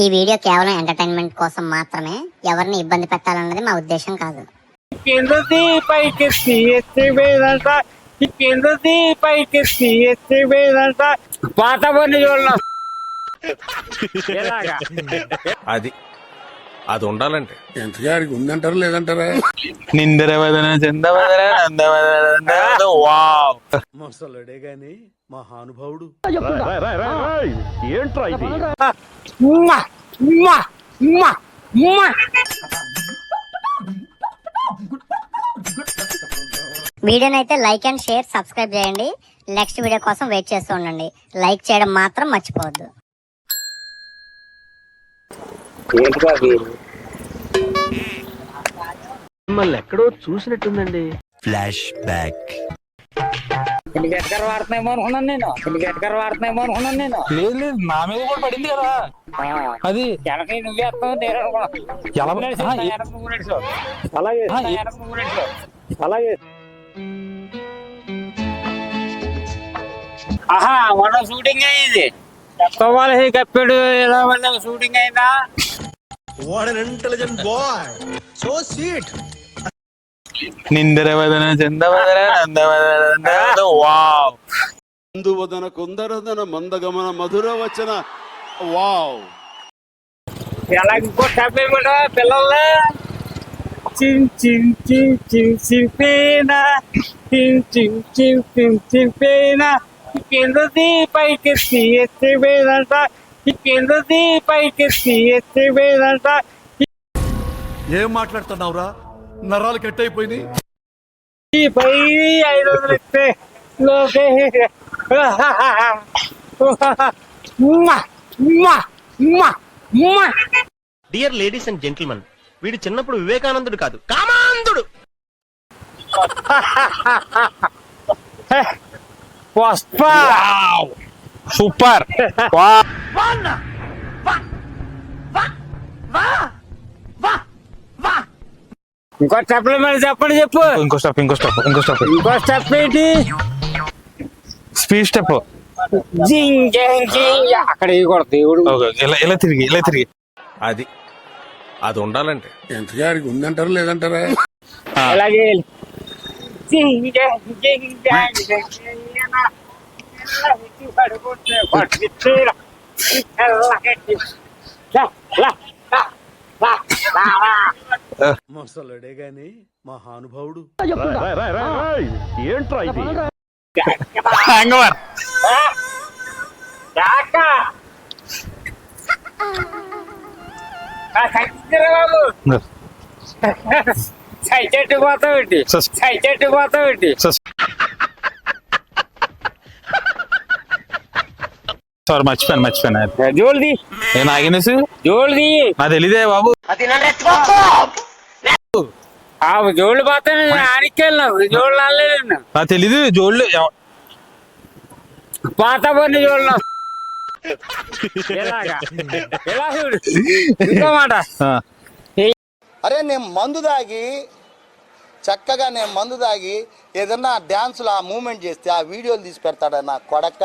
ఈ వీడియో కేవలం ఎంటర్టైన్మెంట్ కోసం మాత్రమే, ఎవరిని ఇబ్బంది పెట్టాలన్నది మా ఉద్దేశం కాదు. పాత పని చూడడం అది అది ఉండాలంటే ఎంతగాడికి ఉందంటారా లేదంటారా? నిందరవదన చందవదన నందవదన వావ్ మొసలుడే గాని మహానుభావుడు. ఏంట్రా ఇది? వీడియోనైతే లైక్ అండ్ షేర్, సబ్స్క్రైబ్ చేయండి. నెక్స్ట్ వీడియో కోసం వెయిట్ చేస్తూ ఉండండి. లైక్ చేయడం మాత్రం మర్చిపోవద్దు. మిమ్మల్ని ఎక్కడో చూసినట్టుందండి. Flash back. గట్కర్ వాడుతున్నాయేమో అనుకున్నాను నేను లేదు లేదు, నా మీద కూడా పడింది కదా అది. వెనక నువ్వు చేస్తావు నేను అలాగే అలాగే. ఆహా, మన షూటింగ్ అయ్యింది. చెప్పవాలి కప్పాడు ఎలా వల్ల షూటింగ్ అయిందా? నిందరవదన చందవదన నందవదన వావ్. అందువదన కుందరదన మందగమన మధుర వచన. వావ్. ఎలా ఇంకో చెప్పే పిల్లలు చిన్ చిన్ చిన్ చిన్ చింపేనా, చిన్ చిన్ చిన్ చిన్ చింపేనా, కిందది పైకెత్తి ఎత్తివేదంట, కిందది పైకెత్తి ఎత్తివేదంట. ఏం మాట్లాడుతున్నావురా? నరాలు కట్ అయిపోయింది. ఈ పై 500 ఇస్తే లోకే డియర్ లేడీస్ అండ్ జెంటిల్మెన్, వీడు చిన్నప్పుడు వివేకానందుడు కాదు, కామాంధుడు. పుష్ప సూపర్. ఇంకో స్టెప్ చెప్పండి చెప్పు. ఇంకో స్టెప్ ఇంకో స్టెప్ ఏంటి? Speed step. జింగ్ జింగ్ జింగ్. అక్కడ ఇవ్వకూడదు దేవుడు. ఇలా తిరిగి అది అది ఉండాలంటే ఎంతగాడికి ఉందంటారా లేదంటారా? అలాగే జింగ్ జింగ్ జింగ్ జింగ్ జింగ్. మొసలుడే గాని మహానుభావుడు. ఏంట్రా ఇది? హ్యాంగోవర్. బాబు సైచెట్టు పోతావుంటి, సైచెట్టు పోతావుంటి. సారీ, మర్చిపోయాను. జోల్ది నేను ఆగినేసి జోల్ది నా తెలీదే బాబు. ఆ జోళ్ళు పోతాను ఆడికెళ్ళినావు. జోళ్ళు అనలేదు నా తెలీదు జోళ్ళు. పాత పని జోళ్ళు. ఎలా చూడు ఇంకో మాట. అరే నేను మందు దాగి చక్కగా ఏదన్నా డ్యాన్సులు ఆ మూమెంట్ చేస్తే ఆ వీడియోలు తీసి పెడతాడా నా కొడక.